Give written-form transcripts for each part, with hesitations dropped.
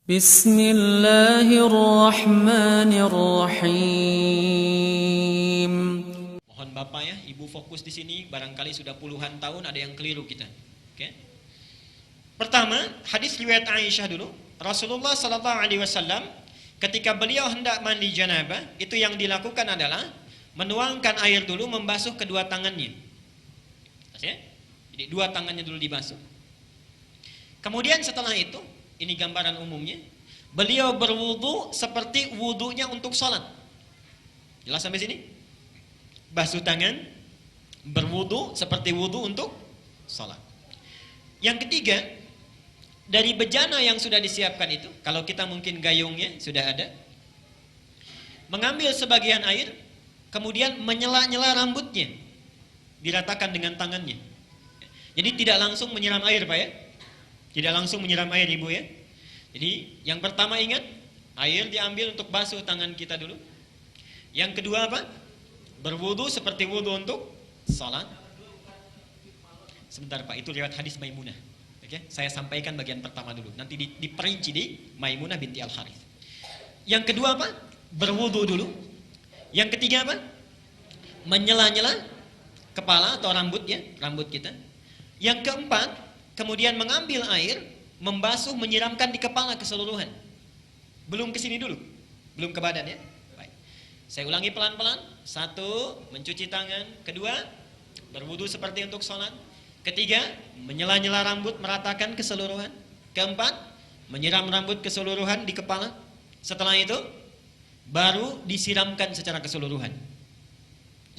Bismillahirrahmanirrahim. Mohon Bapak ya, Ibu fokus di sini. Barangkali sudah puluhan tahun ada yang keliru kita. Oke. Pertama, hadis riwayat Aisyah dulu. Rasulullah sallallahu alaihi wasallam ketika beliau hendak mandi janabah, itu yang dilakukan adalah menuangkan air dulu, membasuh kedua tangannya. Ya? Jadi dua tangannya dulu dibasuh. Kemudian setelah itu, ini gambaran umumnya, beliau berwudu seperti wudunya untuk sholat. Jelas sampai sini? Basuh tangan, berwudu seperti wudu untuk sholat. Yang ketiga, dari bejana yang sudah disiapkan itu, kalau kita mungkin gayungnya sudah ada, mengambil sebagian air, kemudian menyela-nyela rambutnya, diratakan dengan tangannya. Jadi tidak langsung menyiram air, Pak ya? Tidak langsung menyiram air, Ibu ya? Jadi yang pertama ingat, air diambil untuk basuh tangan kita dulu. Yang kedua apa? Berwudu seperti wudu untuk salat. Sebentar Pak, itu riwayat hadis Maimunah. Oke, saya sampaikan bagian pertama dulu. Nanti diperinci di Maimunah binti Al-Harith. Yang kedua apa? Berwudu dulu. Yang ketiga apa? Menyela-nyela kepala atau rambut ya, rambut kita. Yang keempat, kemudian mengambil air, membasuh, menyiramkan di kepala keseluruhan. Belum ke sini dulu, belum ke badan ya. Baik. Saya ulangi pelan-pelan. Satu, mencuci tangan. Kedua, berwudu seperti untuk sholat. Ketiga, menyela-nyela rambut, meratakan keseluruhan. Keempat, menyiram rambut keseluruhan di kepala. Setelah itu, baru disiramkan secara keseluruhan.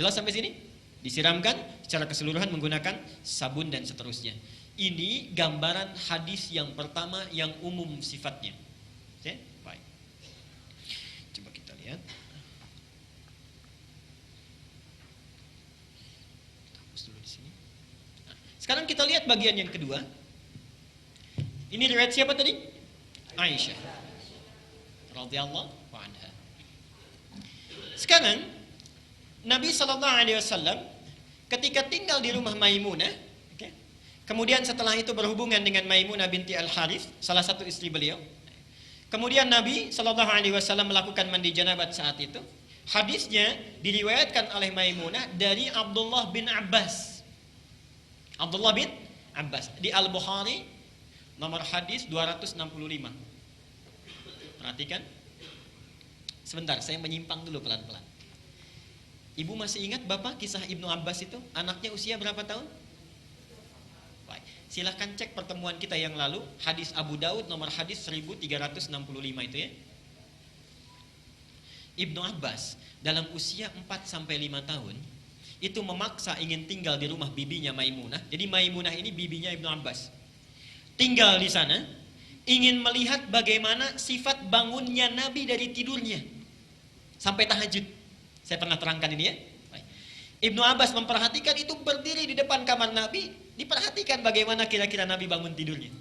Jelas sampai sini? Disiramkan secara keseluruhan menggunakan sabun dan seterusnya. Ini gambaran hadis yang pertama yang umum sifatnya. Oke, baik. Coba kita lihat. Kita hapus dulu di sini. Nah, sekarang kita lihat bagian yang kedua. Ini riwayat siapa tadi? Aisyah radhiyallahu anha. Sekarang Nabi sallallahu alaihi wasallam ketika tinggal di rumah Maimunah, kemudian setelah itu berhubungan dengan Maimunah binti Al-Harith, salah satu istri beliau. Kemudian Nabi sallallahu alaihi wasallam melakukan mandi janabat saat itu. Hadisnya diriwayatkan oleh Maimunah dari Abdullah bin Abbas. Abdullah bin Abbas di Al-Bukhari nomor hadis 265. Perhatikan. Sebentar, saya menyimpang dulu pelan-pelan. Ibu masih ingat Bapak kisah Ibnu Abbas itu? Anaknya usia berapa tahun? Baik. Silahkan cek pertemuan kita yang lalu, hadis Abu Daud nomor hadis 1365 itu ya. Ibnu Abbas dalam usia 4-5 tahun itu memaksa ingin tinggal di rumah bibinya Maimunah. Jadi Maimunah ini bibinya Ibnu Abbas. Tinggal di sana, ingin melihat bagaimana sifat bangunnya Nabi dari tidurnya sampai tahajud. Saya pernah terangkan ini ya. Baik. Ibnu Abbas memperhatikan itu berdiri di depan kamar Nabi, diperhatikan bagaimana kira-kira Nabi bangun tidurnya.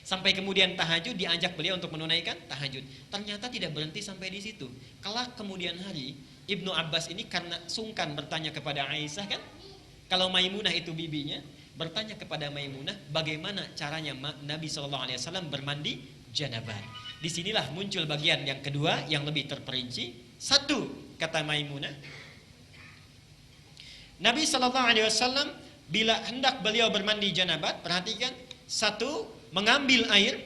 Sampai kemudian tahajud, diajak beliau untuk menunaikan tahajud. Ternyata tidak berhenti sampai di situ. Kelak kemudian hari, Ibnu Abbas ini karena sungkan bertanya kepada Aisyah kan, kalau Maimunah itu bibinya, bertanya kepada Maimunah bagaimana caranya Nabi SAW bermandi janabah. Disinilah muncul bagian yang kedua yang lebih terperinci. Satu, kata Maimunah, Nabi SAW bila hendak beliau bermandi janabat, perhatikan, satu, mengambil air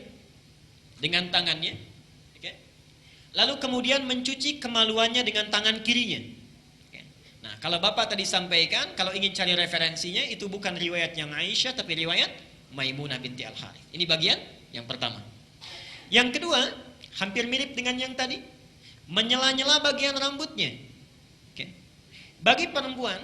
dengan tangannya, okay. Lalu kemudian mencuci kemaluannya dengan tangan kirinya. Okay. Nah, kalau Bapak tadi sampaikan, kalau ingin cari referensinya, itu bukan riwayat yang Aisyah, tapi riwayat Maimunah binti Al-Harith. Ini bagian yang pertama. Yang kedua, hampir mirip dengan yang tadi, menyela-nyela bagian rambutnya. Okay. Bagi perempuan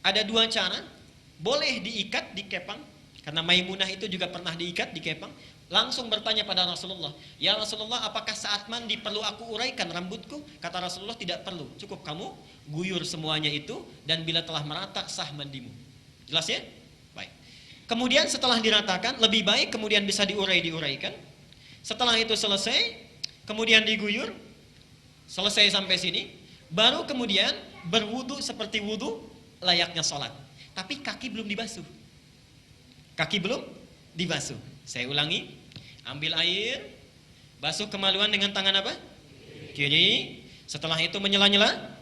ada dua cara. Boleh diikat, dikepang, karena Maimunah itu juga pernah diikat, dikepang. Langsung bertanya pada Rasulullah, ya Rasulullah, apakah saat mandi perlu aku uraikan rambutku? Kata Rasulullah, tidak perlu, cukup kamu guyur semuanya itu, dan bila telah merata sah mandimu. Jelas ya? Baik. Kemudian setelah diratakan, lebih baik kemudian bisa diuraikan. Setelah itu selesai, kemudian diguyur. Selesai sampai sini, baru kemudian berwudu seperti wudu layaknya sholat. Tapi kaki belum dibasuh. Kaki belum dibasuh. Saya ulangi, ambil air, Basuh kemaluan dengan tangan apa? Kiri. Setelah itu menyela-nyela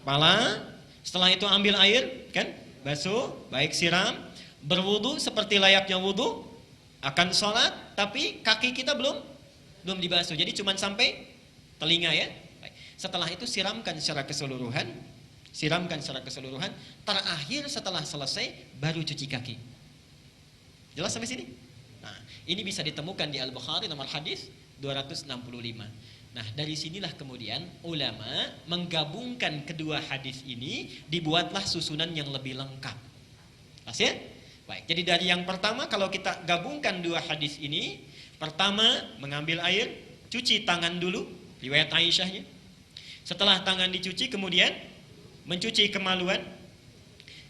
kepala. Setelah itu ambil air, kan? Basuh, baik siram. Berwudu seperti layaknya wudu. Akan sholat, tapi kaki kita belum dibasuh. Jadi cuma sampai telinga ya. Baik. Setelah itu siramkan secara keseluruhan. Terakhir setelah selesai baru cuci kaki. Jelas sampai sini? Nah, ini bisa ditemukan di Al-Bukhari nomor hadis 265. Nah, dari sinilah kemudian ulama menggabungkan kedua hadis ini, dibuatlah susunan yang lebih lengkap. Pas ya? Baik, jadi dari yang pertama kalau kita gabungkan dua hadis ini, pertama mengambil air, cuci tangan dulu, riwayat Aisyahnya. Setelah tangan dicuci kemudian mencuci kemaluan.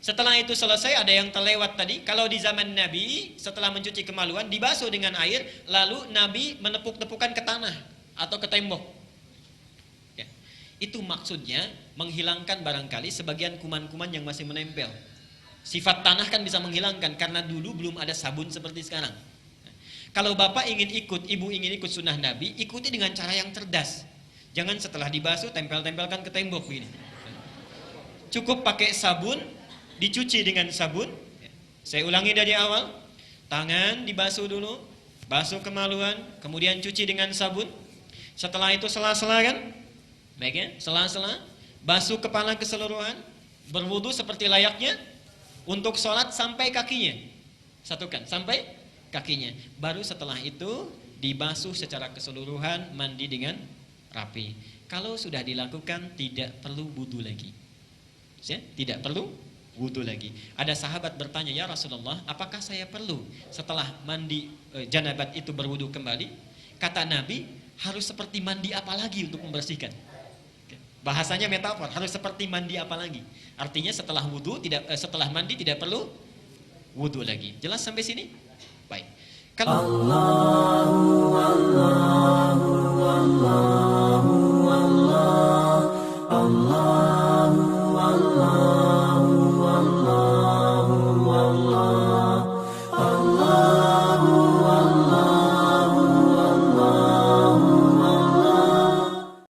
Setelah itu selesai, ada yang terlewat tadi, kalau di zaman Nabi setelah mencuci kemaluan dibasuh dengan air, lalu Nabi menepuk-tepukan ke tanah atau ke tembok. Ya. Itu maksudnya menghilangkan barangkali sebagian kuman-kuman yang masih menempel. Sifat tanah kan bisa menghilangkan karena dulu belum ada sabun seperti sekarang. Kalau bapak ingin ikut, ibu ingin ikut sunnah Nabi, ikuti dengan cara yang cerdas. Jangan setelah dibasuh tempel-tempelkan ke tembok begini. Cukup pakai sabun, dicuci dengan sabun. Saya ulangi dari awal. Tangan dibasuh dulu, basuh kemaluan, kemudian cuci dengan sabun. Setelah itu sela-sela kan? Baik ya, sela-sela, basuh kepala keseluruhan, berwudu seperti layaknya untuk sholat sampai kakinya. Satukan, sampai kakinya. Baru setelah itu dibasuh secara keseluruhan, mandi dengan rapi. Kalau sudah dilakukan tidak perlu wudu lagi. Ya, tidak perlu wudu lagi. Ada sahabat bertanya, ya Rasulullah, apakah saya perlu setelah mandi janabat itu berwudu kembali? Kata Nabi, harus seperti mandi apa lagi untuk membersihkan? Bahasanya metafor, harus seperti mandi apa lagi? Artinya setelah wudu setelah mandi tidak perlu wudu lagi. Jelas sampai sini? Baik. Kalau